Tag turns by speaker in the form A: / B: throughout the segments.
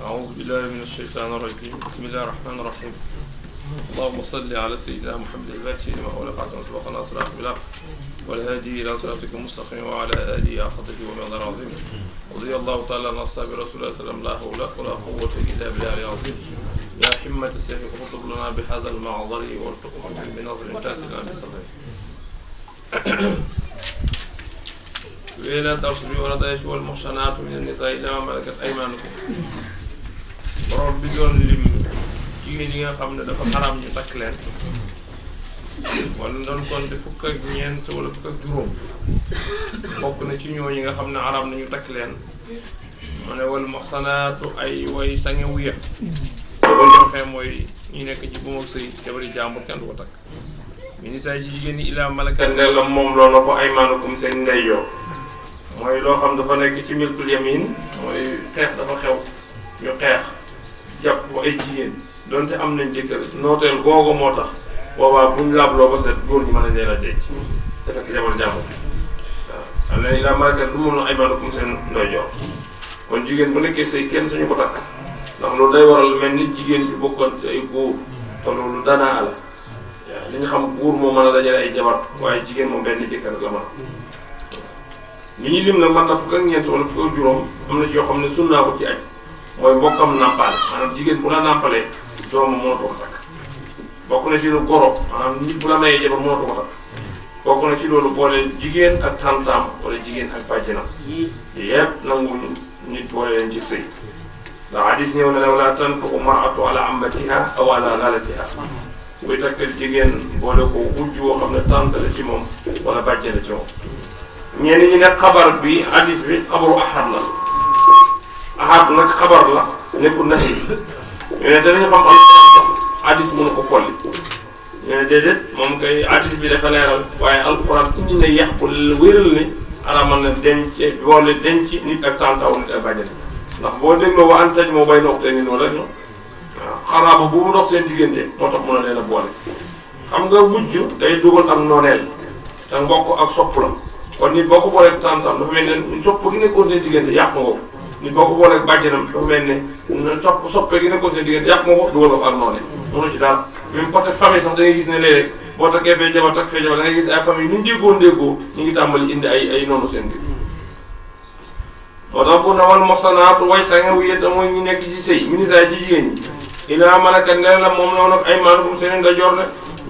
A: أعوذ بالله من الشيطان الرجيم بسم الله الرحمن الرحيم اللهم صل على سيدنا محمد الفاتح لما أغلق خاتم سبق ناصر بالحق والهادي إلى صراطك المستقيم وعلى آله حقه ومقدار عظيم رضي الله تعالى عن أصحاب رسول الله صلى الله عليه وسلم لا حول ولا قوة إلا بالله العظيم يا حمة السيف اخطب لنا بهذا المعذر والتقم بنظر تأتي لنا بصدره وإلى درس بورد يشوى المحصنات من النساء إلا ما ملكت أيمانكم borom bi doon lim jigéen yi nga xam ne dafa xaram ñu takk leen wala doon konte fukk ak ñeent wala fukk ak juróom bokk na ci ñooñu nga xam ne xaram nañu takk leen mu ne wal muhsanaatu ay way sangewu ya ko waxee mooy ñu nekk ci bu mag sëy jabari jàmbur kenn du ko takk mi ni say ci jigéen ñi ilaa malakat ne la moom loo na ko aymaanukum seen ndeyjoor mooy loo xam dafa nekk ci milkul yamin mooy xeex dafa xew ñu xeex jàpp ay jigéen donte am nañ jëkkër nooteel googu moo tax boobaa buñ laabloo ba set góor ñi mën nañ leen a denc te fekk jabar jàmbur waaw am na daa malakat lu moom na aymaanukum seen ndeyjoor kon jigéen bu nekkee sëy kenn suñu ko takk ndax loolu day waral mel ni jigéen bi bokkoon ci ay góor te loolu danaa la waaw li ñu xam góor moo mën a dajale ay jabar waaye jigéen moom benn jëkkër la mën li ñuy lim nag man na fukk ak ñeent wala fukk ak juróom am na ci yoo xam ne sunnaa ko ci aj mooy mbokkam nàmpaale maanaam jigéen bu la nàmpalee doomam mënatoo ko takk bokk na ci lu goro maanaam nit bu la mayee jabar mënatoo ko takk bokk na ci loolu boole jigéen ak tantaam wala jigéen ak bàjjenam yëpp nangu nit boole leen ci sëy ndax hadis ñëw na ne wala tankihu mar'atu ala ammatiha aw ala xaalatiha buy takkal jigéen boole ko wujj woo xam ne tante la ci moom wala bàjjen la ci moom ñenn ñi ne xabar bi hadis bi xabaru ahad la ahad nag xabar la nekkul na ñu ne danañu xam am hadis mënu ko folli ñu ne déedéet moom kay hadis bi dafa leeral waaye alquran indi na yàq bu wéral ni aramal na denc boole denc nit ak tantaw nit ak bàjjen ndax boo dégloo wa an taj moo bay noxte ni noonu rek no waaw xaraaba bu mu dox seen diggante moo tax mën a leen a boole xam nga wujj day dugal ak nooneel te mbokk ak sopp la kon nit boo ko booleeg tantam dafa mel ne sopp gi nekkoon seen diggante yàq nga ko nit boo ko booleeg bàjjenam dafa mel ne soppee gi nekkoon seen diggante yàq nga ko dugal ko ak nooneel mënu ci daal même peut-être famille sax da ngay gis ne léeg-léeg boo takkee fee jabar takk fee jabar da ngay gis ay famille nu ñu déggoo ñu ngi tàmbali indi ay noonu seen biir moo tax bu nawal mosanaatu way sangewu yéta mooy ñu nekk ci sëy ministère ci jigéen ñi ilaa malakat ne la moom noonu ak ay maanukum seen nga jor ne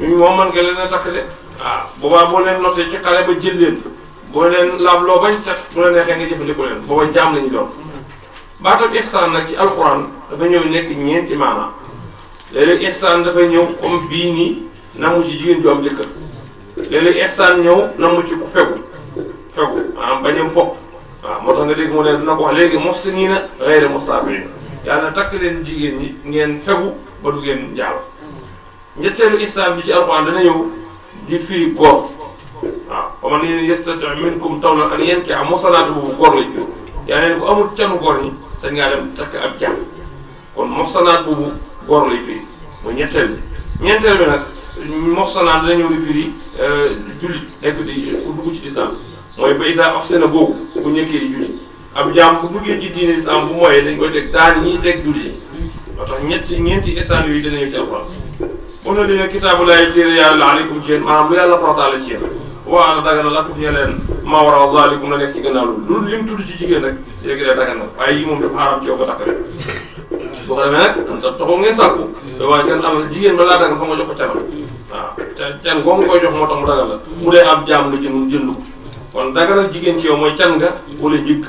A: ñu moom mën nga leen a takk de waaw boobaa boo leen notee ci xale ba jël leen boo leen laabloo bañ set bu la neexee nga jëfandikoo leen booba jaam lañu doon baatam ihsaan nag ci alquran dafa ñëw nekk ñeenti maanaam léeg-léeg ihsaan dafay ñëw comme bii nii namu ci jigéen ju am jëkkër léeg-léeg ihsaan ñëw namu ci ku fegu maanaam bañam fopp waaw moo tax nga dégg mu ne dina ko wax léegi muhsiniina ghayra musaafihiin yàlla takk leen jigéen ñi ngeen fegu ba du ngeen njaalo ñetteelu ihsaan bi ci alquran dana ñëw di firi góor waaw wa man yastati' minkum tawlan an yankiha muhsanaati boobu góor la firi yaa ne ko amul canu góor ñi sañ ngaa dem takk ab jaam kon muhsanaat boobu góor lay firi mooy ñetteel bi ñeenteel bi nag muhsanaat dana ñëw di firi jullit nekk di dugg ci islam mooy ba isa ahsana boobu bu nekkee di jullit ab jaam bu duggee ci diine islam bu mooyee dañ koy teg daan ñiy teg jullit moo tax ñeenti ihsaan yooyu dana ñëw ci alxuraan bu na dina kitaabu laay téere yàlla aleykum ci yéen maanaam lu yàlla farataale ci yéen waa ana dagana la tuuti leen maa war a zaalikum la nekk ci gannaaw loolu lim tudd ci jigéen rek léegi day daganal waaye yi moom dafa xaaram ci yow ko takk rek boo ko demee nag taxaw ngeen sàkku waaye seen alal jigéen ba laa dagan fa nga jox ko canam waaw can boo nga koy jox moo tax mu dagal la mu dee ab jaam nga jënd ko kon daganal jigéen ci yow mooy can nga wala jëkk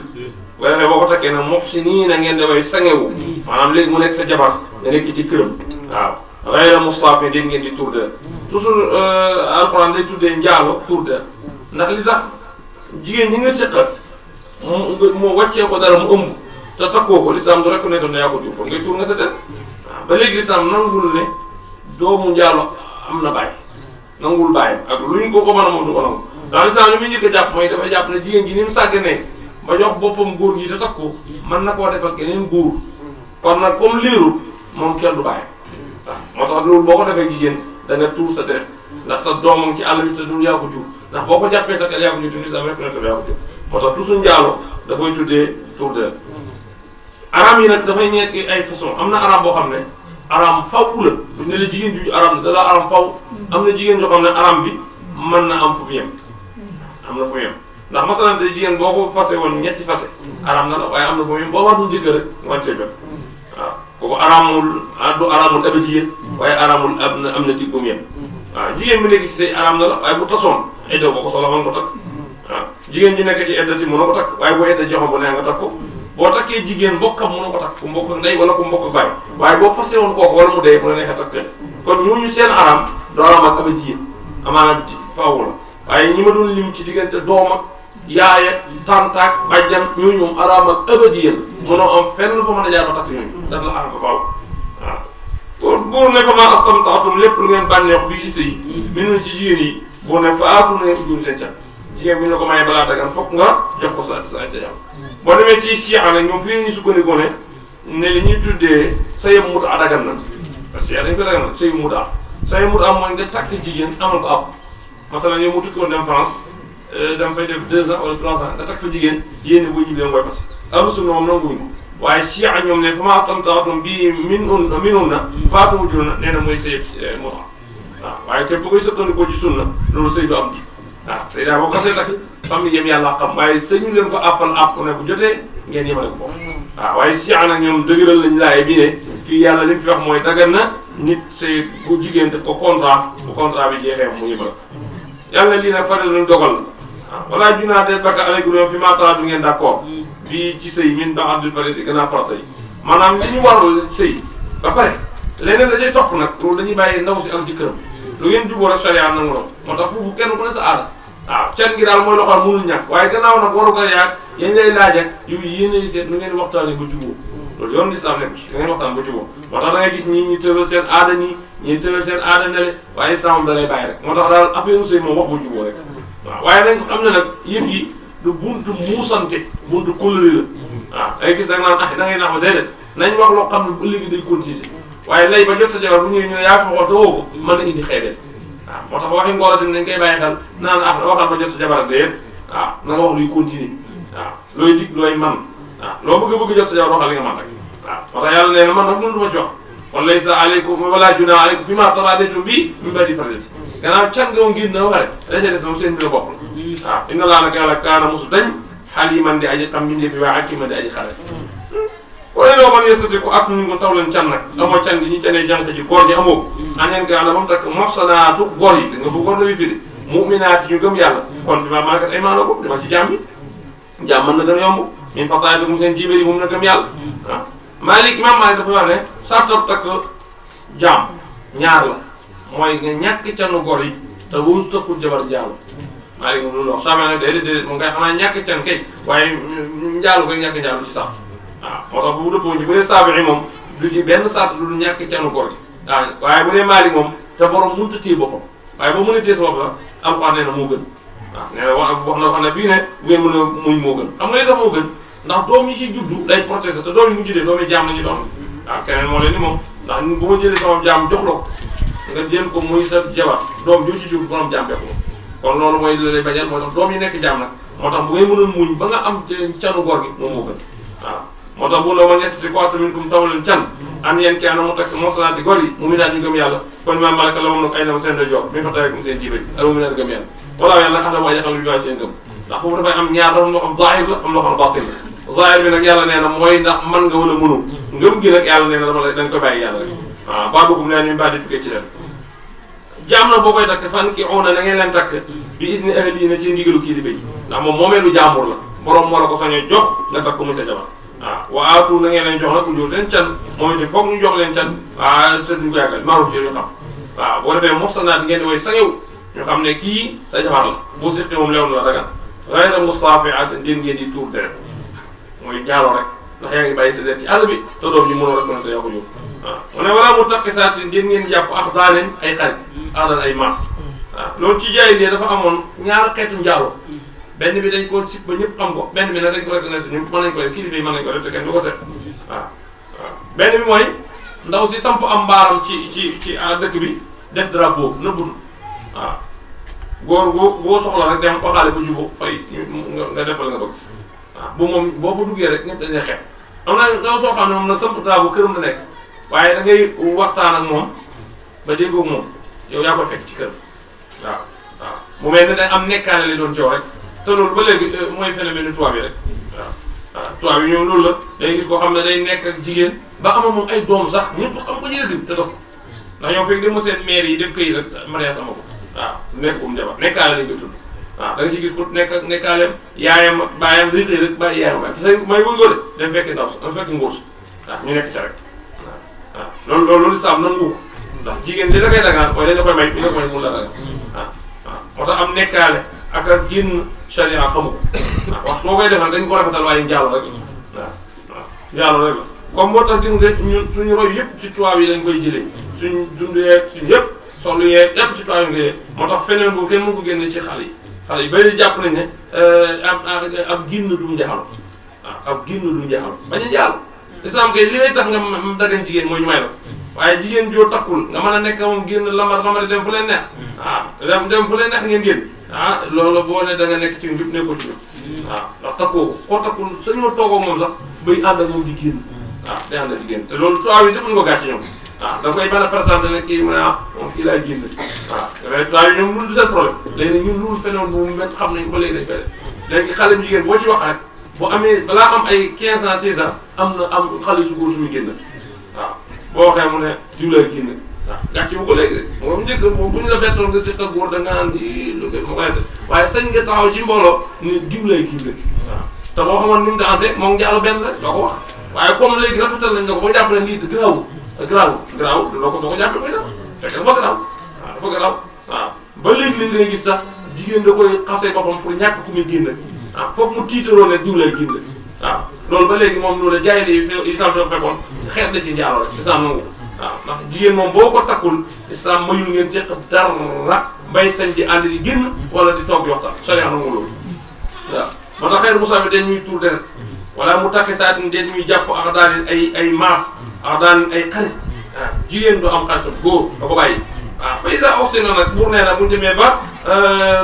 A: boo defee boo ko takkee nag muhsiniina ngeen dafay sangewu maanaam léegi mu nekk sa jabar nga nekk ci këram waaw ghayra musaafihiin dégg ngeen di tour de toujours alxuraan day tuddee njaalo tour de ndax li tax jigéen ñi nga seqal mu wàccee ko dara mu ëmb te takkoo ko lislaam du reconnaître ne yaa ko jur kon ngay tuur nga sa tet waaw ba léegi lislaam nangul ne doomu njaalo am na bàyyi nangul bàyyam ak luñ ko mën a moom du ko nangu ndax lislaam li muy njëkk a jàpp mooy dafa jàpp ne jigéen gi ni mu sàgganee ba jox boppam góor gi te takku mën na koo def ak geneen góor kon nag comme liirul moom kenn du bàyyi waaw moo tax loolu boo ko defee jigéen da nga tuur sa deret ndax sa doomam ci àll bi te du yaa ko jur ndax boo ko jàppee sa kel yaa ko jur te lislaam reconnaître yaa ko jur moo tax toujours njaalo da koy tuddee tuur deret araam yi nag dafay nekk ay façon am na araam boo xam ne araam faw la bu ne la jigéen ju araam da la araam faw am na jigéen joo xam ne araam bi mën na am fu mu yem am na fu mu yem ndax masalan tey jigéen boo ko fase woon ñetti fase araam na la waaye am na fu mu yem boo watul jëkkër rek wàccee jot waaw kooku araamul du araamul abadiyen waaye araamul am na dig bu mu yem waaw jigéen bi nekk si say araam na la waaye bu tasoon edda boo ko soxla mën ko takk waaw jigéen ji nekk ci eddati mën na ko takk waaye boo edda joxam bu nee nga takk ko boo takkee jigéen mbokkam mën na ko takk ku mbokk ak ndey wala ku mbokk ak baay waaye boo fase woon kooku wala mu dee bu la neexee takk kon ñooñu seen araam doo araam ak abadiyen amaana faaw la waaye ñi ma doon lim ci diggante doom ak yaay ak tante ak bàjjan ñooñu moom araam ak abadiyen mënoo am fenn fa mën a jaar ba takk ñooñu daf la araam ko faaw waaw buur ne fa maa astamtaatum lépp lu ngeen bànneex bi gis yi minun ci jigéen yi buur ne fa aatu na ngeen ujur seen can jigéen bi ñu la ko mayee balaa dagan fokk nga jox ko sa ay jam boo demee ci Chia nag ñoom fii ñu sukkandikoo ne li ñuy tuddee sayam muta a dagan na parce que dañ ko dagan na sayu muta sayu muta mooy nga takk jigéen amal ko ab masalan yow mu tukki woon dem France dama fay def 2 ans wala 3 ans nga takk fa jigéen yéene boo ñibbee ngoy fas ahlu sunna moom nanguwuñ ko waaye Chia ñoom ne fa maa astamtaatum bi minun na faatu wujur na nee na mooy sayëb muta waaw waaye képp bu koy sukkandikoo ci sunna loolu sëy du am ji waaw sëy daa boo xasee takk famille yëm yàlla xam waaye sëñu leen ko àppal àpp ne bu jotee ngeen yemale ko foofu waaw waaye Chia nag ñoom dëgëral lañ laaye bi ne fii yàlla li mu fi wax mooy dagan na nit sëy bu jigéen def ko contrat bu contrat bi jeexee mu yemale ko yàlla lii nag faral luñ dogal la waaw wala junaa de bakka aleykum fi maatara bi ngeen d'accord fii ci sëy min ba abdul farid gën a farata yi maanaam li ñu waral sëy ba pare leneen da say topp nag loolu dañuy bàyyi ndaw si ak jëkkëram lu ngeen jubóo rek charia nangu lool moo tax foofu kenn ku ne sa aada waaw can gi daal mooy loo xam mënul ñàkk waaye gannaaw nag waru ko yaag yañ lay laaj ak yu yéenay seet nu ngeen waxtaanee ba jubóo loolu yoon lislaam nekk ci da ngeen waxtaan ba jubóo moo tax da ngay gis ñi tëral seen aada nii ñi tëral seen aada nele waaye islam da lay bàyyi rek moo tax daal affaire sëy moom wax ba jubóo rek waaw waaye nañ ko xam ne nag yëf yi du buntu muusante buntu kóllëre la waaw da ngay gis da nga naan da ngay naax ma déedéet nañ wax loo xam ne bu ëllëgi day continuer waaye lay ba jot sa jabar bu ñëwee ñu ne yaa ko wax te woo ko mën na indi xeebeel waaw moo tax waxi ngóor tamit dañ koy bàyyi xel naan waxal ba jot sa jabar ak déet waaw na nga wax luy continuer waaw looy dig looy man waaw loo bëgg jot sa jabar waxal li nga man rek waaw moo tax yàlla nee na man nag mënu du ma ci wax kon laysa aleykum wala junaaha aleykum fi ma taradaytum bi min ba'di faridati gannaaw can nga ngir na waxale la ca des moom seen mbir bopp la waaw inna laa naka yàlla kaana musu dañ haliiman di aji xam bindee fi waaye hakiiman di aji xare wala loo mën yëstati ko ak ñu ko taw leen can nag amoo can gi ñu canee jànq ji góor ñi amoo aneen ko yàlla moom takk moxsanaatu góor yi nga bu góor la wi firi mu'minaati ñu gëm yàlla kon bi ma malakat ay maana ko dama ci jaam bi jaam mën na gën a yomb min fatayatikum seen jibéri moom na gëm yàlla waaw Malik imam Malik dafa wax ne sartab takk jaam ñaar la mooy nga ñàkk canu góor yi te wóor tëkkul jabar jaalu Malik moom loolu wax saa mel nag déedéet moom ngay xanaa ñàkk can kay waaye njaalu koy ñàkk njaalu ci sax waaw moo tax bu dëppoo ci bu dee Saafi'i moom du ci benn sart lu dul ñàkk canu góor gi waaw waaye bu dee Maalik moom te borom mënut a téye boppam waaye boo mën a téye sa bopp la Alxuraan nee na moo gën waaw nee na wax na ne bii ne bu ngeen mën a muñ moo gën xam nga li tax moo gën ndax doom yi ci juddu day protéger te doom yi mu juddee doom yi jaam la ñu doon waaw keneen moo leen ni moom ndax bu ma jëlee sama jaam jox la ko nga jël ko muy sa jabar doom joo ci jur borom jaam bekk kon loolu mooy la lay bañal moo tax doom yi nekk jaam nag moo tax bu ngay mën a muñ ba nga am canu góor gi moom moo gën waaw moo tax bu la ma ñestati ko ata minkum taw leen can an yeen ki ana mu takk mosalaati góor yi mu mi daal ñu gëm yàlla kon ma malaka la moom nag ay na seen dojoor mi fa tawee seen jibe al mu mi daal gëm yàlla walaa yàlla nag adama yaxal bi waay seen gëm ndax foofu dafay am ñaar dafa loo xam zahir la am loo xam batin la zahir bi nag yàlla nee na mooy ndax man nga wala mënu ngëm gi nag yàlla nee na dama la da nga koy bàyyi yàlla rek waaw baadukum leen ñu baa di tukkee ci leen jaam na boo koy takk fan ki ona na ngeen leen takk bi isni ahli na ci ndigalu kii di béy ndax moom moomeelu jaambur la borom moo la ko sañoo jox nga takk muy sa jabar waaw wa aatu na ngeen leen jox nag ujur seen can moom itam foog ñu jox leen can waaw te duñ ko yàggal maaruf yi ñu xam waaw boo defee moxsanaat ngeen di woy sangew ñu xam ne kii sa jabar la boo seqee moom lew na la dagan ghayra mustaafi'at ndeen ngeen di tuur deret mooy jaaloo rek ndax yaa ngi bàyyi sa deret ci àll bi te doom ji mënoo rek mën te yaa ko jur waaw mu ne wala mu taqisaat ndeen ngeen jàpp ak daaneen ay xarit aadal ay maas waaw loolu ci jaay dafa amoon ñaar xeetu njaaloo benn bi dañ koo sib ba ñëpp xam ko benn bi nag dañ ko reconnaître ñun mën nañ ko def kilifa yi mën nañ ko def te kenn du ko def waaw waaw benn bi mooy ndaw si samp am mbaaram ci dëkk bi def drapeau nëbbutu waaw góor boo soxla rek dem waxaale ba jubóo fay nga defal nga bëgg waaw bu moom boo fa duggee rek ñëpp dañ lay xeeb am na ndaw soo xam ne moom nag samp taabu këram la nekk waaye da ngay waxtaan ak moom ba déggoo moom yow yaa koy fekk ci kër waaw waaw mu mel ne day am nekkaale li doon coow rek te loolu ba léegi mooy phénomène tubaab yi rek waaw waaw tubaab yi ñoom loolu la day gis koo xam ne day nekk ak jigéen ba ama moom ay doom sax ñëpp xam ko ci dëkk bi te dox ndax yow fekk dama seen maire yi def këy rek mariage ama ko waaw nekkum jabar nekkaale lañ koy tudd waaw da nga ci gis ku nekkaaleem yaayam ak baayam day xëy rek bàyyi yaayam te may wuy ko de dem fekki ndaw si fekki nguur si waaw ñu nekk ca rek waaw loolu lislaam nangu ko ndax jigéen di la koy dagaan mooy dañ la koy may bi nga ko may mun la dagaan waaw moo tax am nekkaale ak ak génn charia xamu ko waaw wax boo koy defal dañ ko rafetal waaye njaalo rek la waaw njaalo rek la comme moo tax gis nga ñun suñu roy yëpp ci tubaab yi lañ koy jëlee suñ dund yeeg suñ yëpp solu yeeg yëpp ci tubaab yi nga jëlee moo tax feneen boobu kenn mënu ko génne ci xale yi bari jàpp nañ ne ab ginn du njaxalo waaw ab ginn du njaxalo bañ a njaalo islam kay li lay tax nga dagan jigéen mooy ñu may la waaye jigéen joo takkul nga mën a nekk moom génn lamar dem fu leen neex dem fu leen neex ngeen génn loolu boo ne da nga nekk ci njub nekkoo ci waaw ndax takkoo koo takkul sañoo toogoo moom sax bay ànd ak moom di génn day ànd ak di génn te loolu tubaab yi defuñu ko gàcce ñoom da koy mën a présenté ne kii mu ne moom kii laay génn tubaab yi ñoom loolu du seen problème léegi ñun loolu phénomène bu mu xam nañ ko léegi dañ koy def léegi xale bu jigéen boo ci wax rek boo amee balaa am ay 15 ans 16 ans am xale su góor suñu génn waaw boo waxee mu ne diw lay génn waaw gàcce bu ko léegi de moom njëkk moom bu ñu la bettoon nga seqal góor da nga naan lu ko ma koy def waaye sañ nga taxaw ci mbooloo ni diw lay génn waaw te boo xamoon ni mu dansé moom njaalu benn la doo ko wax waaye comme léegi rafetal nañ nga ko ba jàpp ne lii garaawul doo ko jàppe koy def fekk dafa garaaw waaw dafa garaaw waaw ba léegi ngay gis sax jigéen da koy xasee boppam pour ñàkk ku muy génn foog mu tiitaroo ne diw lay génn waaw loolu ba léegi moom loolu jaay li islam dafa fekkoon xeet la ci njaaloo rek islam nangu waaw ndax jigéen moom boo ko takkul islam mayul ngeen seq dara bay sañ di ànd di génn wala di toog di waxtaan sharia nangu loolu waaw moo tax xeer Moussa bi dañ ñuy tuur deret wala mu taxi saa dañ ñuy jàpp ak daan ay maas ak daan ay xarit waaw jigéen du am xaritam góor da ko bàyyi waaw paysa aussi na nag buur nee na bu demee ba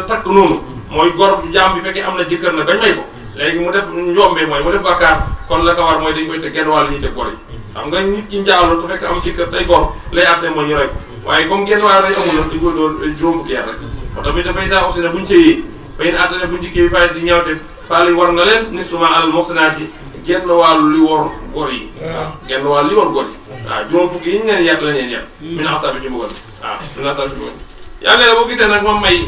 A: takk noonu mooy gor jaam bi fekkee am na jëkkër na bañ may ko léegi mu def njombe mooy mu def bakkaar kon la ko war mooy dañ koy teg genn wàll ñuy teg gor yi xam nga nit ki njaaloo te fekk am jëkkër tey gor lay àtte mooy ñu rey ko waaye comme genn wàll day amul nag dañ koy doon juróom fukki at rek moo tax dafay saa aussi ne buñ sëyee bañ àtte ne buñ dikkee bi fay si ñeewte faa li war na leen nisuma alal moxsanaat yi genn wàllu li war gor yi waaw genn wàllu li war gor yi waaw juróom fukki yi ñu leen yet la leen yet min asabi ci mbugal waaw min asabi ci mbugal yàlla ne boo gisee nag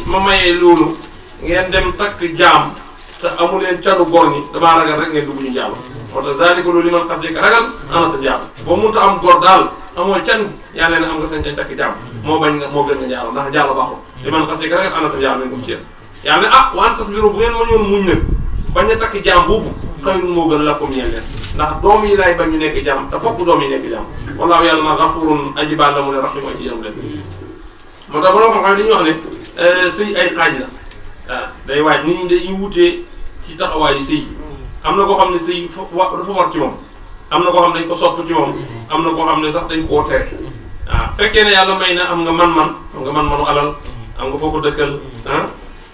A: ma mayee loolu ngeen dem takk jaam te amu leen canu gor ñi damaa ragal rek ngeen dugg ñu njaalo moo tax zalika loolu li man xas yëg ragal ana sa jaam boo mënta am gor daal amoo can yaa ne am nga sañ cañ takk jaam moo bañ nga moo gën nga njaalo ndax njaalo baaxul li man xas yëg ragal ana sa jaam ngeen ko ci yéen yaa ne wa an tasbiru bu ngeen ma ñoon muñ nag bañ a takk jaam boobu xëyul moo gën lakum ñeen leen ndax doom yi laay bañ ñu nekk jaam te fokk doom yi nekk jaam wallaahu yàlla na gafurun aji baal la mu ne rahim aji yam leen moo tax borom xam-xam dañuy wax ne sëy ay xaaj la waaw day waaj nit ñi dañuy wutee ci taxawaayu sëy am na koo xam ne sëy dafa war ci moom am na koo xam ne dañ ko sopp ci moom am na koo xam ne sax dañ koo tere waaw fekkee ne yàlla may na am nga man-manu alal am nga foo ko dëkkal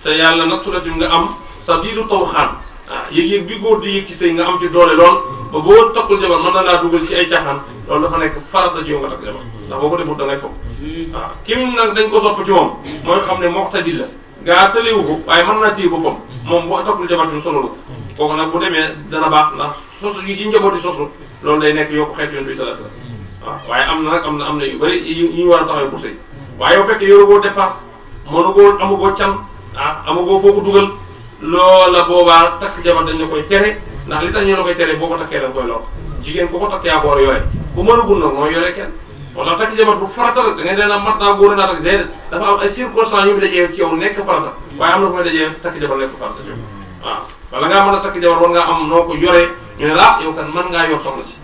A: te yàlla nattu la ci nga am sa diidu taw xaan waaw yëg-yëg bi góor di yëg ci sëy nga am ci doole lool ba boo takkul jabar mën na laa dugal ci ay caaxaan loolu dafa nekk farata ci yow nga takk jabar ndax boo ko defut da ngay foog waaw kim nag dañ ko sopp ci moom mooy xam ne muqtadi la gaa tëlewu ko waaye mën naa téye boppam moom boo takkul jabar tamit solo ko kooku nag bu demee dana baax ndax sosu yi ci njaboot di sosu loolu day nekk yokku xeet yoon bi sallallahu alayhi wasallam waaw waaye am na nag am na yu bëri yi ñu war a taxawee pour sëy waaye yow fekkee yorugoo dépasse amugoo can amugoo foo ko dugal loola boobaa takk jabar dañ la koy tere ndax li tax ñu la koy tere boo ko takkee dañ koy lor jigéen ku ko takk yaa ko war a yore bu mënagul nag mooy yore kenn moo tax takk jabar bu farata rek da ngay dee mat naa góor naa tak déedéet dafa am ay circonstances yu mu dajee ci yow nekk farata waaye am na fu may dajee takk jabar nekk farata ci yow waaw wala ngaa mën a takk jabar war ngaa am noo ko yoree ñu ne la yow kan mën ngaa yor soxna si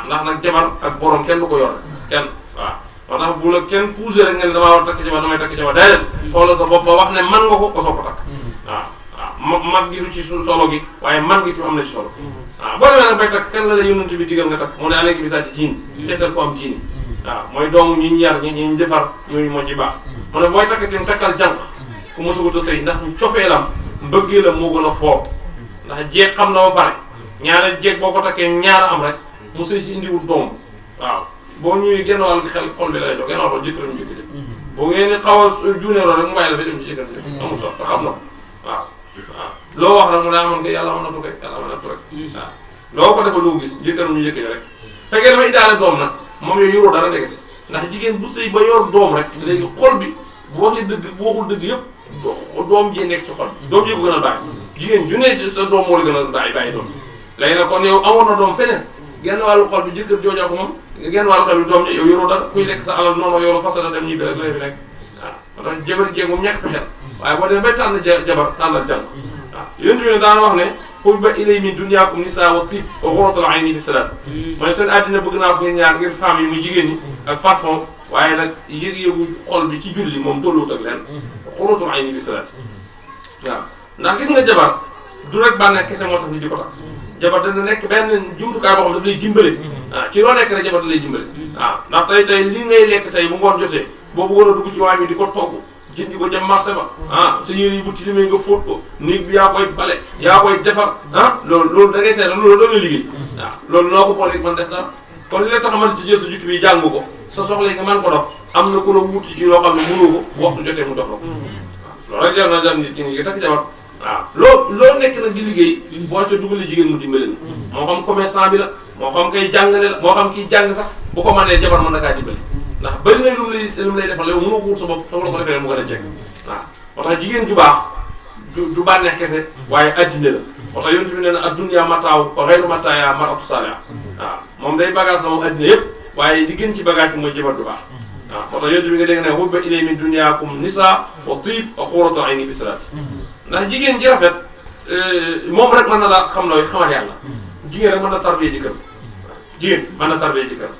A: ndax nag jabar ak borom kenn du ko yore kenn waaw moo tax bu la kenn poussé rek nga ne damaa war a takk jabar damay takk jabar déedéet xoolal sa bopp ba wax ne man nga ko soo ko takk waaw mag gi du ci solo gi waaye man gi ci am na ci solo waaw boo demee nag bay takk kan la la yonent bi digal nga takk mu ne alayka bi zaati diin seetal ko am diini waaw mooy doomu ñi ñu yar ñi ñu defar ñooñu moo ci baax mu ne booy takk tim takkal jànq ku mosagut a sëy ndax cofeelam mbëggeelam moo gën a fort ndax jeeg xam na ba pare ñaareel jeeg boo ko takkee ñaara am rek mu sëy si indiwul doom waaw boo ñëwee genn wàll xel xol bi lay jox genn wàll xol jëkkëram njëkk ji boo ngeen ni xaw a juuneeroo rek mu bàyyi la fi dem ci jëkkëram njëkk amul sox te xam na waaw waaw loo wax rek mu daa amoon ko yàlla mën na tu rek yàlla mën na tu rek waaw loo ko defal lu gis jëkkëram ñu njëkk ji rek fekkee dafa indaale doom nag moom yooyu yoroo dara ndekete ndax jigéen bu sëy ba yor doom rek léegi xol bi bu waxee dëgg bu waxul dëgg yëpp doom ji nekk ci xol bi doom ji ko gën a bàyyi jigéen ju ne sa doom moo la gën a bàyyi doom léegi nag kon yow amoon na doom feneen genn wàllu xol bi jëkkër joojaa ko moom genn wàllu xol bi doom ji yow yoroo dara kuy lekk sa alal noonu yow la fasala dem ñibbi rek lay fi nekk waaw moo tax jabar jeeg moom ñàkk pexeel waaye boo demee bay tànn jabar tànnal jàng waaw yéen tamit daan wax ne hubbiba ilayya min dunyaakum nisaa wa tiib wa ghurratul ayni bi salaat mooy seen àddina bëgg naa ko ngeen ñaar ngir femme yi muy jigéen ñi ak parfum waaye nag yëg-yëgu xol bi ci julli moom tolluwut ak leen ghurratul ayni bi salaat waaw ndax gis nga jabar du rek bànneex kese moo tax nit di ko tax jabar dana nekk benn jumtukaay boo xam daf lay dimbale waaw ci loo nekk rek jabar da lay dimbale waaw ndax tey li ngay lekk tey bu ngoon jotee boo bëggoon a dugg ci waañ bi di ko togg jëndi ko ca marché ba sa yére yi bu tilimee nga fóot ko néeg bi yaa koy bale yaa koy defar loolu da ngay seet loolu doo nga liggéey waaw loolu noo ko booleeg man def dara kon li la tax man ci jël sa jukki bi jàng ko sa soxla yi nga mën ko dox am na ku la wuti ci loo xam ne mënoo ko waxtu jotee mu dox la ko waaw loolu rek jar na jar nit ñi takk jabar waaw loo nekk nag di liggéey boo ca dugalee jigéen mu dimbale la moo xam commerçant bi la moo xam kay jàngale la moo xam kiy jàng sax bu ko mënee jabar mën na kaa dimbali ndax bëri na lu mu lay defal yow mënoo ko wut sa bopp dafa la ko defee mu gën a jekk waaw moo tax jigéen ju baax du bànneex kese waaye addina la moo tax yonent bi nee na ad-dunya mataaw wa ghayru mataaya mar'atu saaliha waaw moom day bagage la moom addina yëpp waaye di gën ci bagage bi mooy jabar du baax waaw moo tax yonent bi nga dégg ne hubbiba ilayya min dunyaakum nisaa wa tiib wa qurratu ayni bi salaat ndax jigéen ji rafet moom rek mën na la xam looy xamal yàlla jigéen rek mën na tarbiyee jëkkër jigéen mën na tarbiyee jëkkër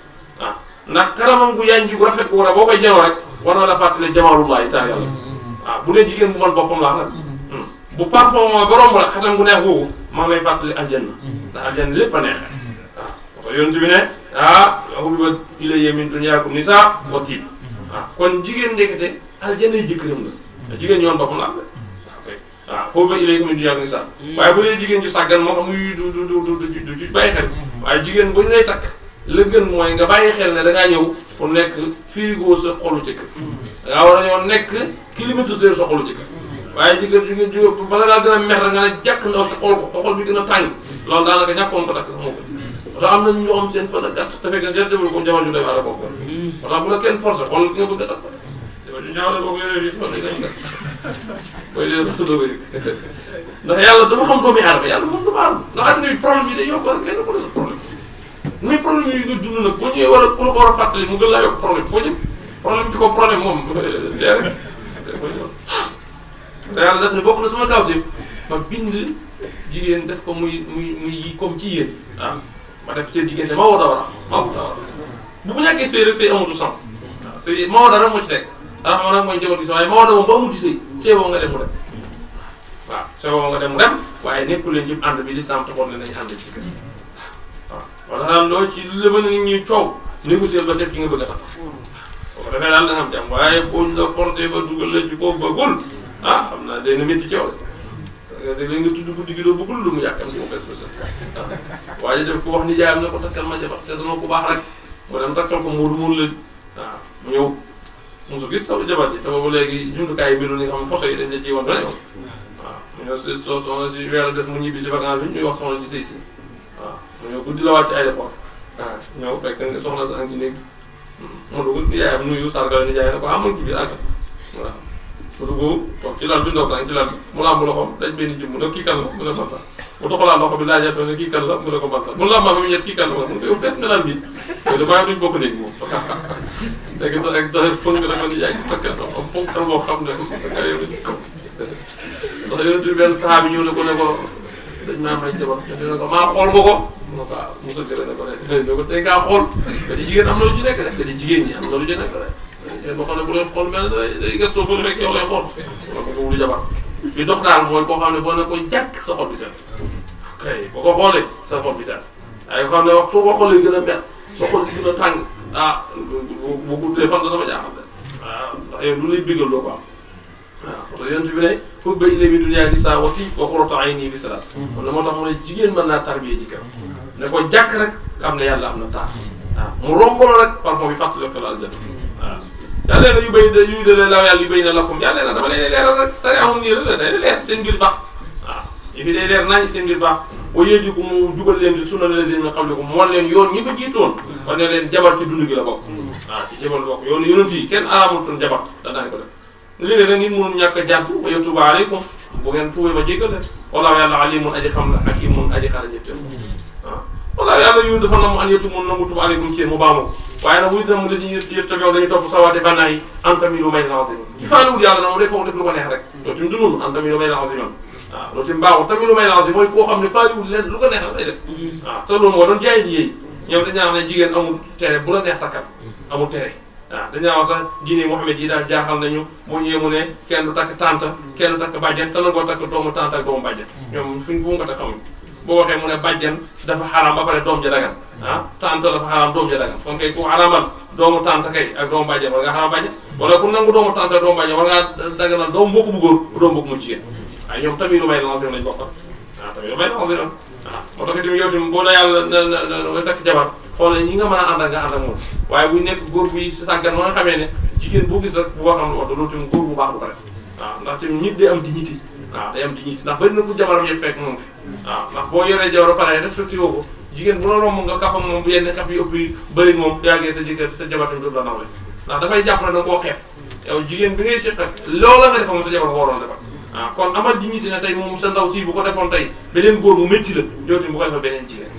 A: waaw ndax kanamam gu yànji gu rafet gu war a boo koy janoo rek war na la fàttali jamaalullahi taala yàlla waaw bu dee jigéen bu mën boppam laax nag bu parfum mooy borom rek xatam gu neex googu maa ngi lay fàttali aljanna ndax aljanna lépp a neexee waaw moo tax yonent bi ne hubbiba ilayya min dunyaakum nisaa wa tiib waaw kon jigéen ndekete aljanna yi jëkkëram la jigéen yoon boppam laax waaw hubbiba ilayya min dunyaakum nisaa waaye bu dee jigéen ju sàggan moo xam muy du ci bàyyi xel waaye jigéen bu ñu lay takk la gën mooy nga bàyyi xel ne da ngaa ñëw pour nekk frigo sa xolu jëkkër da ngaa war a ñëw nekk climatiseur sa xolu jëkkër waaye jigéen bala ngaa gën a mer nga ne jàkk ndaw si xool ko xol bi gën a tàng loolu daanaka ñàkkoon ko takk sax moo ko tax am na ñoo xam seen fan a gàtt te fekk na jël demul ko jamono ju doy waar a bokk moo tax bu la kenn forcé xool ki nga bëgg a takk jamono ju ñaaw la boobu yore bi fan lañ kat booy dee sax doo ko yëg ndax yàlla dafa xam doomi aadama yàlla moom dafa am ndax adduna bi problème yi day yokk rek kenn ko des problème mais problème yi nga dund nag boo ñëwee war a ku la ko war a fàttali mu gën laa yokk problème foo jëm problème ci ko problème moom dee rek te yàlla def ne bokk na sama kawteef ma bind jigéen def ko muy yi comme ci yéen waaw ma def seen jigéen ma woo dawara bu ñàkkee sëy rek sëy amatu sens waaw sëy ma woo dara moo ci nekk dara ma nag mooy jabar gi waaye ma woo da moom ba amul ci sëy boo nga dem mu dem waaw sëy boo nga dem mu dem waaye nekkul leen ci ànd bi lislaam taxoon ne nañ ànd ci kër waaw wala daal loo ci lu mën a nit ñuy coow négocier ba def ci nga bëgg a tax boo ko defee daal da nga am jàmm waaye boo ñu la forcé ba dugal la ci koo bëggul xam naa day na métti ci yow la léegi nga tudd guddi gi doo bëggul lu mu yàkkam ci mu bes bes waaw waaye def ko wax ni jaayam ne ko takkal ma jabar c'est dama ko baax rek moo dem takkal ko muur muur leen waaw mu ñëw mosu gis sama jabar ji te boobu léegi jumtukaay yi biru ni nga xam photo yi dañ la ciy wan done waaw mu ñëw si soxna si weer a des mu ñibbi si vacance bi ñuy wax soxna si sëy si waaw mu ñëw guddi la wàcc aéroport waaw ñëw fekk nga soxna sa angi néeg mu dugg yaayam nuyu sargal ni jaay ne ko amoon ci biir àgg waaw mu dugg toog ci lal bi ndox ci lal bi mu làmb loxoom daj benn jëm mu ne kii kan la mu ne banta mu doxalaat loxo bi laajee ne kii kan la mu ne ko banta mu làmbaat ba mu ñett kii kan la mu ne ko yow fees nga lal bi mais damaa duñ bokk néeg moom léegi sax ak doxe fëng rek man yaay takkal am ponkal boo xam ne danga yow ci kaw ndax yonent bi benn saxaa bi ñëw ne ko dañ maa may jabar ne ko maa xool nga ko mu ne ko Moussa Gere ne ko ne ko tey ngaa xool nga di jigéen am na lu ci nekk rek nga di jigéen ñi am na lu ci nekk rek boo xam ne bu leen xool mel ne day gëstoo fële rek yow lay xool wala ko wulu jabar bi dox daal mooy koo xam ne boo ne ko jàkk sa xol bi seet kay boo ko xoolee sa xol bi seet waaye xam ne wax soo ko xoolee gën a mel sa xol bi gën a tàng bu guddee fan dana ma jaaxal de waaw ndax yow lu lay bégal doo ko am waaw parce que yonent bi ne hubbiba ilayya min dunyaakum nisaa wa qurratu ayni bi salaat kon moo tax mu ne jigéen mën naa tarbiya jëkkër ne ko jàkk rek xam ne yàlla am na taar waaw mu romb la rek parfum bi fàttali ko la aljanna waaw yàlla na yu béy yu de la yàlla yu béy na lakum yàlla na dama leen leeral rek sari amul nii la day leer seen mbir baax waaw yi fi day leer nañ seen mbir baax boo yéegi ko mu jugal leen di sunna les mi xam ne ko moon leen yoon ñi fa jiitoon kon ne leen jabar ci dund gi la bokk waaw ci jabar la bokk yoonu yonent yi kenn araamul jabar da daan ko def léeg-léeg nag nit mënul ñàkk a jàpp wa yatuubu aleykum bu ngeen tuubee ma jéggal leen wallaahu yàlla alimun aji xam la hakimun aji xara jëf waaw wallaahu yàlla yu dafa nam an yatuubu nangu tuub aleykum ci yéen mu baamu ko waaye nag wuy na mu li si yëpp tabiw dañuy topp sawaate bànnaay yi antamilu may lancé ci faaliwul yàlla nag mu def lu ko neex rek loolu tamit dunul antamilu may lancé man waaw loolu tamit baaxul tamilu may lancé mooy koo xam ne faaliwul leen lu ko neex lay def waaw te loolu moo doon jaay di yéey ñoom dañaa xam ne jigéen amul tere bu la neex takkat amul tere waaw dañaa wax sax diine Muhammad yi daal jaaxal nañu moo ñëwee mu ne kenn du takk tante kenn du takk bàjjen te nangoo takk doomu tante ak doomu bàjjen ñoom fuñ bu nga takk xamuñ boo waxee mu ne bàjjen dafa xaraam ba pare doom ja dagan tante dafa xaraam doom ja dagan kon kay ku xaraamal doomu tante kay ak doomu bàjjen war nga xaraam bàjjen wala ku nangu doomu tante ak doomu bàjjen war ngaa daganal doomu mbokk bu góor bu doomu mbokk mu jigéen waaye ñoom tamit lu may lancé lañ bokk waaw tamit lu may lancé woon waaw moo tax itam yow tamit boo la yàlla na takk jabar xoolal ñi nga mën a ànd ak nga ànd ak moom waaye bu nekk góor buy sàggan ma nga xamee ne jigéen boo gis rek boo xam ne wax loolu tamit góor bu baax bu ko def waaw ndax tamit nit day am dignité waaw day am dignité ndax bëri na ku jabaram yëpp fekk moom fi waaw ndax boo yoree jabar pare respecté woo ko jigéen bu la romb nga kaf ak moom bu yenn kaf yi ëpp yi bëri moom yàggee sa jëkkër sa jabar tamit la nawle ndax dafay jàpp ne da nga koo xeeb yow jigéen bi ngay seq ak loola nga defa moom sa jabar ko waroon defal waaw kon amal dignité ne tey moom sa ndaw si bu ko defoon tey beneen góor mu métti la yow tamit bu ko defal beneen jigéen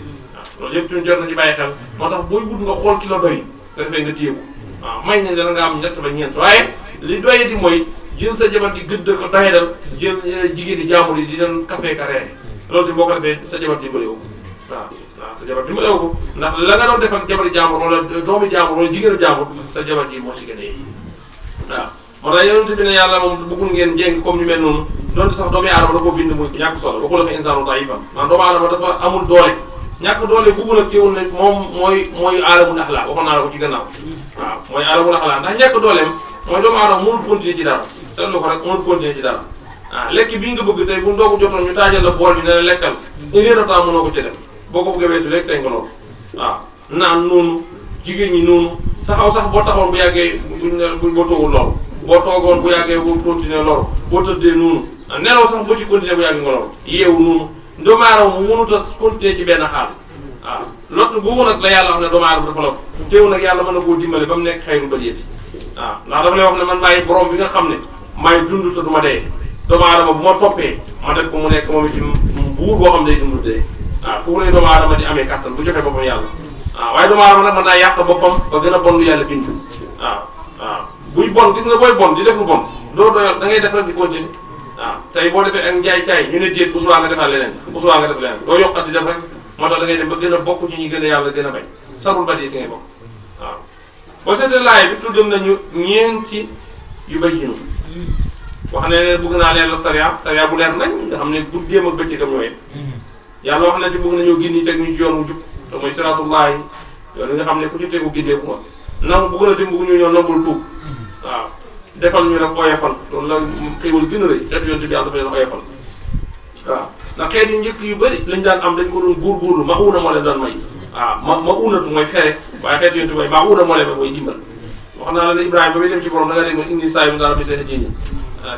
A: loolu yëpp tamit jot na ci bàyyi xel moo tax booy wut nga xool ki la doy nga defee nga téye ko waaw may nañ la nga am ñett ba ñeent waaye li doye di mooy jël sa jabar di gëdd ko doyadal jël jigéen di jàmbur yi di leen café ka reere loolu tamit boo ko defee sa jabar dimbale wu waaw sa jabar dimbale wu ko ndax la nga doon defal jabari jàmbur wala doomi jàmbur wala jigéenu jàmbur sa jabar ji moo si gën a yi waaw moo tax yonent bi ne yàlla moom bëggul ngeen jéng comme ñu mel noonu donte sax doomu aadama da koo bind muy ñàkk solo waxu la fa insaanu daifan maanaam doomu aadama dafa amul doole ñàkk doole bugg nag teewul ne moom mooy aalamul axlaa waxoon naa la ko ci gannaaw waaw mooy aalamul axlaa ndax ñàkk dooleem mooy doomu aadama mënul continuer ci dara seetlu ko rek mënul continuer ci dara waaw lekk bii nga bëgg tey bu ndoogu jotoon ñu taajal la bool bi ne la lekkal une heure de temps mënoo ko ci def boo ko bëggee weesu rek tey nga loolu waaw naan noonu jigéen ñi noonu taxaw sax boo taxawoon bu yàggee boo toogul loolu boo toogoon bu yàggee bu continuer loolu boo tëddee noonu nelaw sax boo ci continuer bu yàggee nga loolu yeewu noonu doomu aadama mu mënut a continuer ci benn xaal waaw lott boobu nag la yàlla wax ne doomu aadama dafa lott teew nag yàlla mën na koo dimbale ba mu nekk xayru bariyati waaw ndax dafa lay wax ne man maay borom bi nga xam ne maay dund te du ma dee doomu aadama bu ma toppee ma def ko mu nekk moom itam buur boo xam day dund dee waaw foofu lay doomu aadama di amee kattan bu joxe boppam yàlla waaw waaye doomu aadama nag mën naa yàq boppam ba gën a bon lu yàlla bind waaw waaw buy bon gis nga booy bon di def lu bon doo doyal da ngay def rek di continuer waaw tey boo defee ak njaay caay ñu ne déet bu subaa nga defal leneen bu subaa nga def leneen doo yokkat di def rek moo tax da ngay dem ba gën a bokk ci ñi gën a yàlla gën a bañ sarul ba dee si ngay bokk waaw boo seetee laay bi tuddal nañu ñeenti yu bay yinu wax ne bëgg naa leer la sariya bu leer nañ nga xam ne guddeem ak bëccëgam ñoo yem yàlla wax na ci bëgg nañoo gindi teg ñu ci yoon wu jub te mooy siraatullahi yoon nga xam ne ku ci tegu gindeeku nga nangu bëgg na te bëgg ñu ñoo nangul tuub waaw defal ñu nag oyofal loolu la xéewal gën a rëy xeetu yonent bi yàlla dafa leen oyofal waaw ndax xeet yu njëkk yu bëri lañ daan am dañ ko doon góorgóorlu ma uuna moo leen doon may waaw ma uunatu mooy fere waaye xeetu yonent bi mooy ma uuna moo leen may mooy dimbal wax naa la ne Ibrahima ba muy dem ci borom da nga dégg indi saa yu dara bi seen diine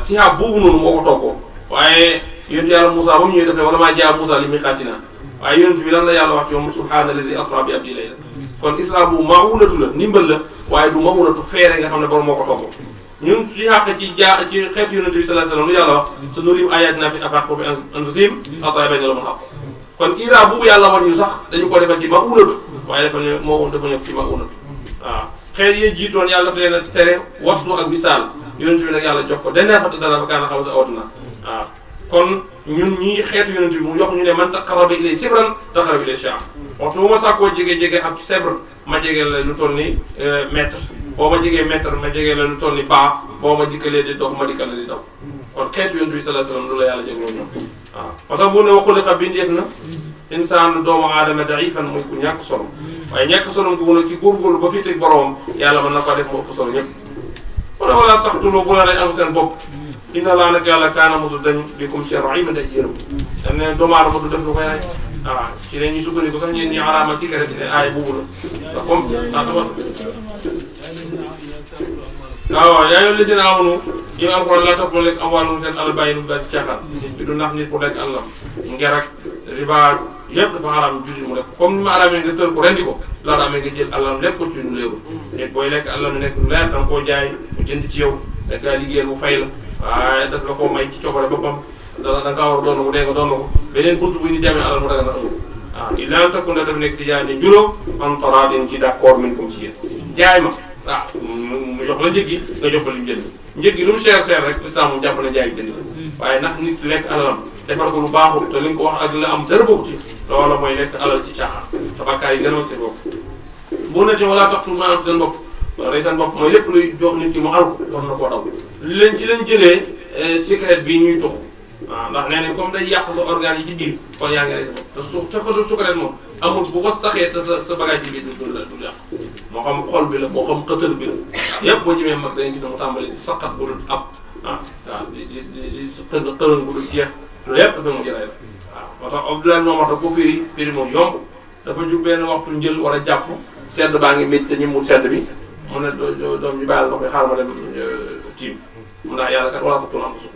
A: sihaab boobu noonu moo ko toggoo waaye yonent yàlla Moussa ba mu ñëwee def ne wala maa jaa Moussa li miqaatinaa waaye yonent bi lan la yàlla wax ci moom subhaana lazi asra bi abdi layla kon islam bu maunatu la ndimbal la waaye du maunatu feere nga xam ne borom moo ko toggoo ñun ci xàq ci xeetu yonent bi sallallahu alayhi wasallam lu yàlla wax sa nurim ayatina fi afaq wa fi anfusihim hatta yabayyana lahumul haqq kon ira boobu yàlla war ñu sax dañu ko defal ci maunatu waaye dafa ne moo dafa ñëw ci maunatu waaw xeet yi jiitoon yàlla dafa leen a tere waslu ak misaal yonent bi nag yàlla jox ko dañ leen fata dara ba kaana xaw sa awatuna waaw kon ñun ñii xeetu yonent bi mu jox ñu ne man taqarraba ilay sibran taqarraba ilay sha'r waxtu bu ma sàkkoo jege ab sibr ma jege la lu toll ni mètre boo ma jegee mètre ma jege la lu toll ni baa boo ma dikkalee di dox ma dikkal la di daw kon xeetu yonent bi sallallahu alayhi wasallam lu la yàlla jégloo ñoom waaw moo tax bu ne wa xuliqa bindeef na insaan doomu aadama da'ifan muy ku ñàkk solo waaye ñàkk solo bu nag ci góorgóorlu ba fi teg boromam yàlla mën na ko def mu ëpp solo ñëpp mu ne wala taqtulu bu la rey am seen bopp inna laa nag yàlla kaana mosul dañ bikum ci rahiman day yërëm dañ ne doomu aadama du def lu koy rey waaw ci la ñuy sukkandiku sax ñeen ñi araamal cigarette ne aay boobu la comme waaw yaa ngi leen amunu yi nga alquran la topp lekk amwaalum seen alal bàyyi nu daal ci caaxaan ci du nax nit pour lekk àllam nger ak riba yëpp dafa xaraam jullit mu lekk comme ni ma araamee nga tër ko rendi ko la araamee nga jël àllam lekk ko ci lu leerul nit booy lekk àllam nekk lu leer da nga koo jaay mu jënd ci yow da ngaa liggéeyal mu fay la waaye daf la koo may ci coobare boppam da nga kaa war a doon ko dee nga doon ko beneen buntu bu ñu demee alal mu daga na ëmb waaw il a takku na daf nekk ci jaay ne juróom man toraadin ci d'accord min comme ci yéen jaay ma waaw mu jox la njëg gi nga jox ko li mu jënd njëg gi lu mu cher rek l'islam moom jàpp na jaay jënd la waaye ndax nit lekk alalam defar ko lu baaxul te li nga ko wax ak la am dara bokku ci loola mooy lekk alal ci caaxaan tabakkaar yi gën a mag seen bopp boo netee wala tax tout maanaam seen bopp rey seen bopp mooy lépp luy jox nit ki mu xal ko war na koo daw li leen ci leen jëlee cigarette bi ñuy tux waaw ndax nee nañ comme day yàq sa organes yi ci biir kon yaa ngi rey sa bopp te su fekkee cigarette moom amul bu ko saxee sa bagage ci biir du yàq moo xam xol bi la moo xam xëtër bi la yëpp boo ñëwee mag dañuy gis ne mu tàmbali di saqat bu dul ab waaw di xërën bu dul jeex loolu yëpp dafa mu jëlee la waaw moo tax Abdoulaye moom wax da ko firi moom yomb dafa jug benn waxtu njël war a jàpp sedd baa ngi métti te ñi mu sedd bi mu ne doom ji bàyyil ndox mi xaar ma dem tiim mu ndax yàlla kat wala ko tul am suuf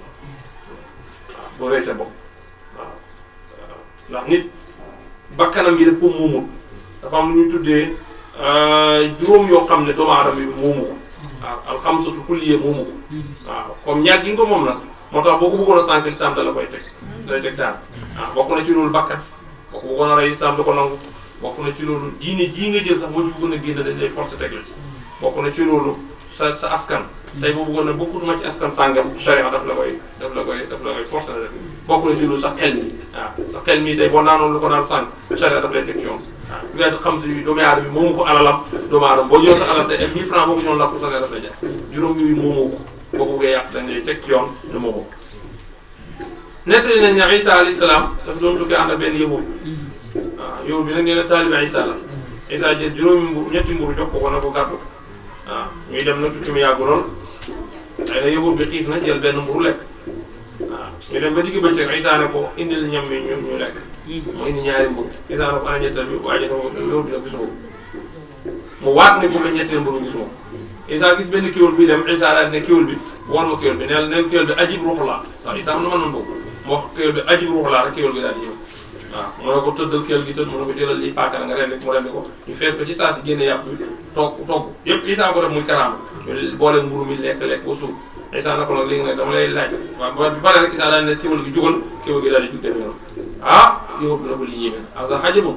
A: waaw boo rey sa bopp waaw ndax nit bakkanam yi daf ko muumul dafa am lu ñuy tuddee juróom yoo xam ne doomu aadama yi moomu ko waaw alxamsatu kulliye moomu ko waaw comme ñaar gi nga ko moom nag moo tax boo ko bëggoon a sànq lislaam la koy teg lay teg daal waaw bokk na ci loolu bakkan boo ko bëggoon a rey lislaam da ko nangu bokk na ci loolu diine jii nga jël sax boo ci bëggoon a génn dañ lay forcer teg la ci bokk na ci loolu sa askan tey boo bëggoon a bokkutuma ci askan sàngam charia daf la koy forcer na def bokk na ci loolu sa xel mi waaw sa xel mi tey boo naanoon lu ko naan sànq charia daf lay teg ci yoon waaw li nga xam si doomu aadama bi moomu ko alalam doomu aadama boo jëloon sa alal tey 1000 francs boo ko ñëwoon la ko charia daf lay jaay juróom yooyu moomoo ko boo ko bëggee yàq dañ lay teg ci yoon ne moomoo ko nettali nañ ne Isa alayhi salaam dafa doon tukki ànd ak benn yëwóor waaw yëwóor bi nag nee na taalibe Isa la Isa jël juróomi mburu ñetti mburu jox ko na ko gàddu waaw ñuy dem na tukki mi yàggu lool xëy na yëwóor bi xiif na jël benn mburu lekk waaw ñu dem ba digg bëccëg Isa ne ko indil ñam mi ñu lekk mu indi ñaari mburu Isa ne ko ana ñettal bi waaye ko yëwóor bi nag gisuma ko mu waat ne ko ba ñetteel mburu gisuma ko Isa gis benn kéwél bi dem Isa daal ne kéwél bi woon ma kéwél bi neel kéwél bi ajib ruux la waaw Isa am na mën na boobu mu wax kéwél bi ajib ruux la rek kéwél gi daal di ñëw waaw mu ne ko tëddal kéwél gi tëdd mu ne ko jëlal lii paaka la nga rendi mu rendi ko ñu fees ko ci saa si génne yàpp bi togg yëpp Isa ko def muy karaama ñu boole mburu mi lekk ba suur Isa na ko nag léegi nag dama lay laaj waaw bi pare rek Isa daal ne kéwél gi jugal kéwél gi daal di jug demee noonu yow bi na ko lii yéeme na sa xajabu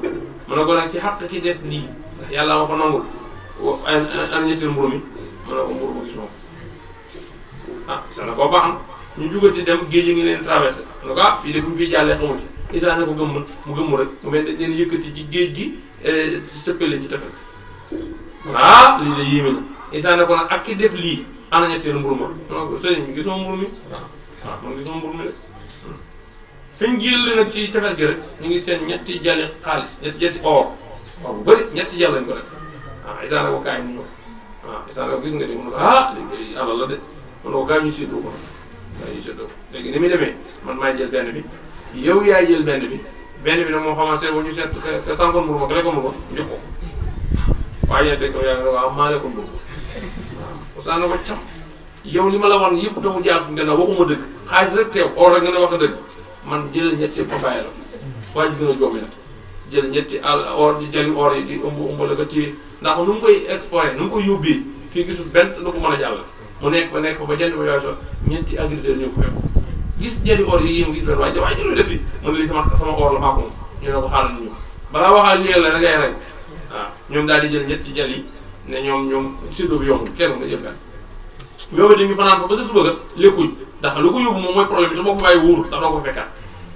A: mu ne ko nag ci xàq ki def lii ndax yàlla ma ko nangul an ñetteel mburu mi mu ne ko mburu bu gis moom Isa na koo baax na ñu jugati dem géej gi ngi leen traversé en tout cas fii de bu ñu fiy jàllee xamuti Isa ne ko gëmm mu gëmm rek mu mel ne leen yëkkati ci géej gi sëppee leen ci tefes lii de yéeme na Isa ne ko nag ak ki def lii ana ñetteelu mburu ma non sëriñ bi gis ma mburu mi waaw man gis ma mburu mi de fi ñu jël nag ci tefes gi rek ñu ngi seen ñetti jali xaalis ñetti or bu bëri ñetti jàll lañ ko def Isa ne ko kaay mu ñëw Isa ne ko gis nga de mu ne ko léegi alal la de mu ne ko gaa ñu séddoo ko léegi ni muy demee man maay jël benn bi yow yaay jël benn bi nag moo xamante ne ñu seet ka sànkoon mburu ma ka lekkoon mburu ma jox ko waaye yéen dégg nga yaa ngi ne waaw maa lekkoon mburu Isa ne ko cam yow li ma la wax ni yëpp tamu jaar nga ne waxuma dëgg xaalis rek teew or rek nga ne wax dëgg man jëlal ñetti yëpp ma bàyyi la waaye gën a joobi nag jël ñetti or di jëli or yi di ëmb la ko téye ndax nu mu koy exporté nu mu koy yóbbee fii gisul benn lu ko mën a jàll mu nekk ba jënd ba yooyu ñeenti agresseurs ñëw ko fekk gis jëli or yi mu gis benn waaye lu def fi mu ne lii sama or la maa ko moom ñu ne ko xaaral ñu balaa waxal lii la da ngay rey waaw ñoom daal di jël ñetti jël yi ne ñoom séddoo bi yombul kenn nga jël benn ñoom itam ñu fanaan ko ba sa suba ga lekkuñ ndax lu ko yóbbu moom mooy problème bi te boo ko bàyyi wóorul ndax doo ko fekkaat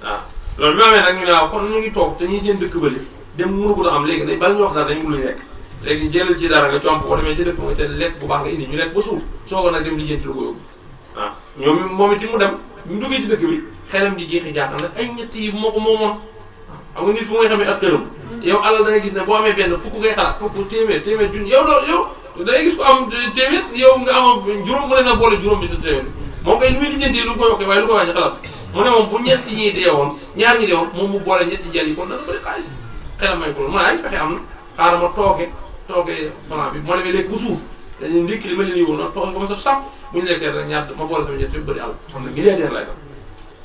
A: waaw loolu bi ma amee nag ñu ne waaw kon ñu ngi toog te ñi seen dëkk bële dem mënu ko am léegi bala ñu wax dara dañ ko luy lekk léegi jëlal ci dara nga comp boo demee ci dëkk nga seen lekk bu baax nga indi ñu lekk ba suur soo ko nag dem lijjanti lu ko yóbbu waaw ñoom moom it mu dem ñu duggee ci dëkk bi xelam di jeexi jaaxal nag ay ñett yi moo ko moomoon xam nga nit fu ngay xamee ak këram yow alal da ngay gis ne boo amee benn fukk ngay xalaat fukk téeméer junni yow da ngay gis ko am téeméer yow nga am juróom mu ne nga boole juróom bi sa téeméer moom kay lu muy lijjanti lu koy yokkee waaye lu ko wàññi xalaat mu ne moom bu ñetti ñi deewoon ñaar ñi deewoon moom mu boole ñetti jël yi kon dana bëri xaalis xelam may ko mu ne ay fexe am na xaaral ma toogee plan bi moo demee léegi bu suuf dañuy ndékki li ma leen yóbbu noonu tooge ba ma saf sàpp bu ñu lekkee rek ñaar ma boole sama ñett yëpp bëri àll xam ne milliardaire lay doon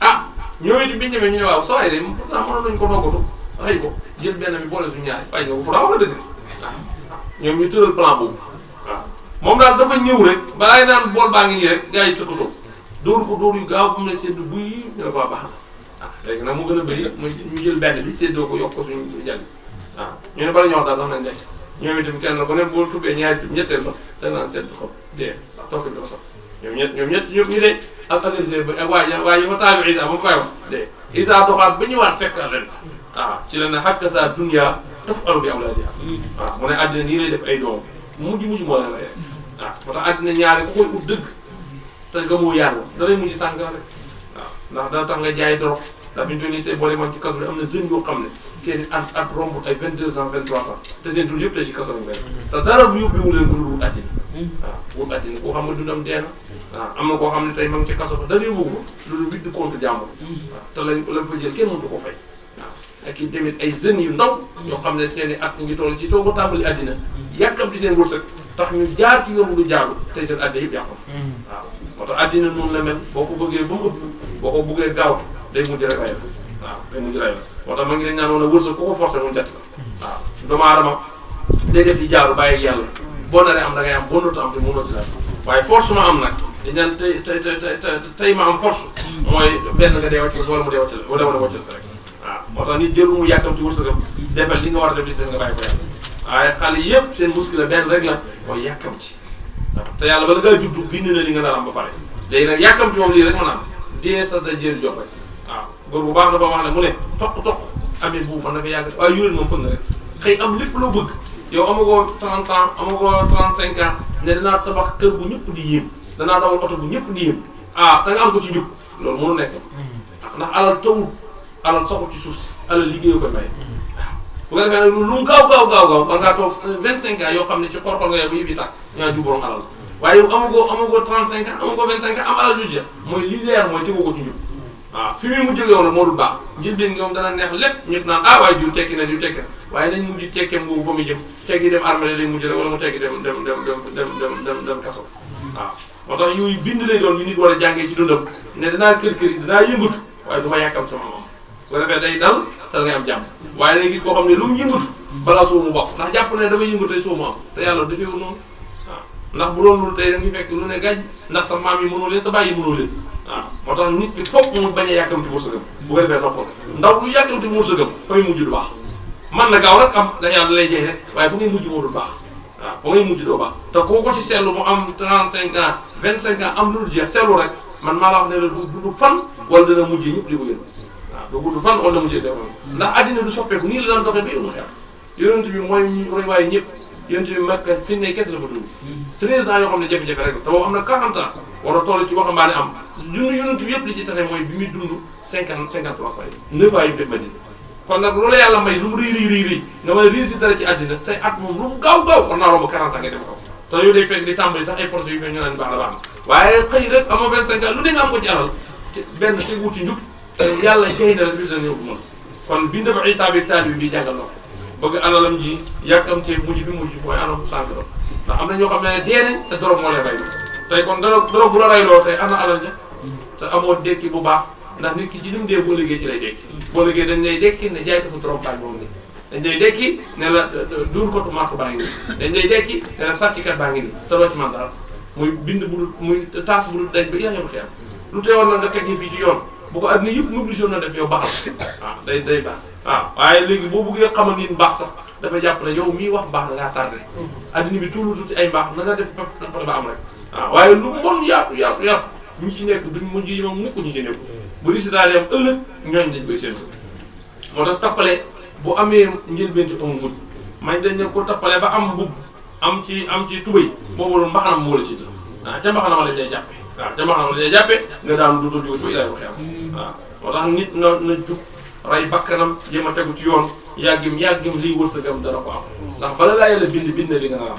A: ah ñoom itam bi ñu demee ñu ne waaw soo ay de pourtant mënoon nañu ko noggatu rey ko jël benn bi boole suñu ñaari waaye ñoom pourtant wax na dëgg waaw ñoom ñu tëral plan boobu waaw moom daal dafa ñëw rek balaa naan bool baa ngi nii rek gars yi sëkkatoo dóor ko dóor yu gaaw bu mu ne séddu buy ñu ne ko baax na ah léegi nag mu gën a bëri ñu jël benn bi séddoo ko yokk ko suñu jàll waaw ñu ne bala ñu wax daal sax nañ lekk ñoom itam kenn ku ne boo tubbee ñaari tub ñetteel ba da naan sedd xob dee toog bi dafa sax ñoom ñett ñu de ak agriculteur ba ak waaye fa taabi Isa ba mu koy wax de Isa doxaat ba ñëwaat fekk leen waaw ci la ne xakka sa dunya tafalu bi awlaadiha waaw mu ne àddina nii lay def ay doom mujj moo leen rey waaw moo tax àddina ñaari ku koy ut dëgg te gëmoo yàlla da lay mujj sànq rek waaw ndax dana tax nga jaay dorog ndax bi ñu toll nii tey boo demoon ci kaso bi am na jeunes yoo xam ne seen at romb ay 22 ans 23 ans te seen dund yëpp tey ci kaso lañ koy te dara bu yóbbuwu leen ko dul wut àddina waaw wut àddina koo xam ne dundam dee na waaw am na koo xam ne tey ma ngi ci kaso ba dara yóbbu ko loolu widd compte jàmbur waaw te lañ fa jël kenn mëntu ko fay waaw ak i tamit ay jeunes yu ndaw yoo xam ne seen i at ngi toll ci soo ko tàmbali àddina yàkkam ci seen wërsëg tax ñu jaar ci yoon lu jaarul tey seen àddina yëpp yàqu waaw moo tax àddina noonu la mel boo ko bëggee ba mu ëpp boo ko bëggee gaawtu day mujj rek rey la waaw day mujj rey la moo tax ma ngi leen ñaanoon a wërsëg ku ko forcé mu jot la waaw doomu aadama day def di jaaru bàyyi yàlla boo naree am da ngay am boo nootu am te mënoo ci dara waaye force ma am nag di ñaan tey ma am force mooy benn nga dee wàcc ko wala mu dee wàcc la wala wàcc la rek waaw moo tax nit jël mu yàkkamti wërsëgam defal li nga war a def di seen nga bàyyi ko yàlla waaye xale yëpp seen muskile benn rek la mooy yàkkamti waaw te yàlla bala ngaa juddu bind na li nga nar am ba pare léegi nag yàkkamti moom lii rek mën a am dee sa da jël jox rek waaw góor bu baax dafa wax ne mu ne toq amee bu mën na fa yàgg waaye yónni moom pëng rek xëy am lépp loo bëgg yow amagoo 30 ans amagoo 35 ans ne danaa tabax kër bu ñëpp di yéem danaa dawal oto bu ñëpp di yéem ah te nga am ko ci njub loolu mënu nekk ndax alal tawul alal saxul ci suuf si alal liggéeyu koy maye waaw bu ko defee nag lu mu gaaw war ngaa toog 25 ans yoo xam ne ci xor-xor nga yow bu yëf yi tàkk ñaa ju borom alal waaye yow amagoo 35 ans amagoo 25 ans am alal ju jeex mooy li leer mooy tegoo ko ci njub waaw fi muy mujj yow nag moo dul baax njëlbeen gi moom dana neex lépp ñëpp naan ah waaye diw tekki na waaye nañ mujj tekkeem boobu fa muy jëm tekki dem armée lay mujj rek wala mu tekki dem kaso waaw moo tax yooyu bind lay doon yu nit war a jàngee ci dundam ne danaa kër yi danaa yëngatu waaye du ma yàkkam sama moom bu ko defee day dal te da ngay am jàmm waaye da ngay gis koo xam ne lu mu yëngatu balaa soo mu bokk ndax jàpp ne damay yëngatu tey soo mu am te yàlla dafeewul noonu waaw ndax bu doon loolu tey da nga fekk lu ne gàjj ndax sa maam yi mënoo leen sa bàyyi mënoo leen waaw moo tax nit ki foog mu bañ a yàkkamti wërsëgam bu ko defee noppal ndaw lu yàkkamti wërsëgam fa muy mujj du baax man na gaaw rek am da yàlla lay jey rek waaye fu ngay mujj moo dul baax waaw fu ngay mujj doo baax te koo ko ci seetlu mu am 35 ans 25 ans am lu dul jeex seetlu rek man maa la wax ne la du gudd fan wala dana mujj ñëpp di ko yëg waaw du gudd fan wala mujj def ndax addina du soppeeku nii la daan doxee ba mu xew yonent bi mooy roy waaye ñëpp yonent bi Makka fi ne kese la fa dund 13 ans yoo xam ne jafe-jafe rek te boobu am na 40 ans war a toll ci waxambaane am dund yonent bi yëpp li ci taxe mooy bi muy dund 53 ans yi 9 ans yu def Madina kon nag loolu yàlla may lu mu rëy nga mën a réussir dara ci àddina say at moom lu mu gaaw war naa romb 40 ans nga dem kaw te yow day fekk di tàmbali sax ay projets yu fekk ñu naan baax na waaye xëy rek amoo 25 ans lu ne nga am ko ci alal benn te wut ci njub yàlla jey na rek bi dana ñëw bu mën kon bind dafa Isaa bi taalibe bi jàngal na ko bëgg alalam ji yàkkamte mujj fi mujj mooy anam sànq doon ndax am na ñoo xam ne dee nañ te dorog moo leen rey tey kon dorog bu la reyloo tey am na alal ja te amoo dekki bu baax ndax nit ki ci li mu dee boo liggéey ci lay dekki boo liggéey dañ lay dekki ne jaay ko fu dorog baañ moom ni dañ lay dekki ne la duur ko tu marque baa ngi nii dañ lay dekki ne la sàcckat baa ngi nii te doo ci man dara muy bind bu dul muy taas bu dul dañ ba ilaxee bu xeam lu teewoon la nga teg fii ci yoon bu ko adduna yëpp mobilisé na def yow baaxal waaw day baax waaw waaye léegi boo bëggee xamal nit mbaax sax dafa jàpp ne yow mii wax mbaax da ngaa tardé adduna bi tuulu tuuti ay mbaax na nga def ba am rek waaw waaye lu mbon yaatu ñu ci nekk duñ mujj yi moom mukk ñu ci nekk bu résultat yi am ëllëg ñooñ dañ koy séntu moo tax tappale bu amee njëlbéenti amul mujj may dañ ne ko tappale ba am mbubb am ci tubay boobu loolu mbaxanam moo la ci waaw ca mbaxanam la lay jàppe waaw ca mbaxanam la lay jàppe nga daanu dootoo jóge ba ilaay waxee am waaw moo tax nit na jug ray bakkanam jéem a tegu ci yoon yàggim liy wërsëgam dana ko am ndax bala laa yàlla bind na li nga am